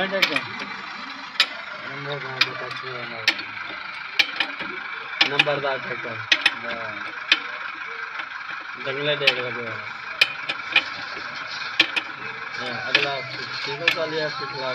नवे ट्रैक्टर नंबरदार ट्रैक्टर जंगले देख लगे अगला पिछला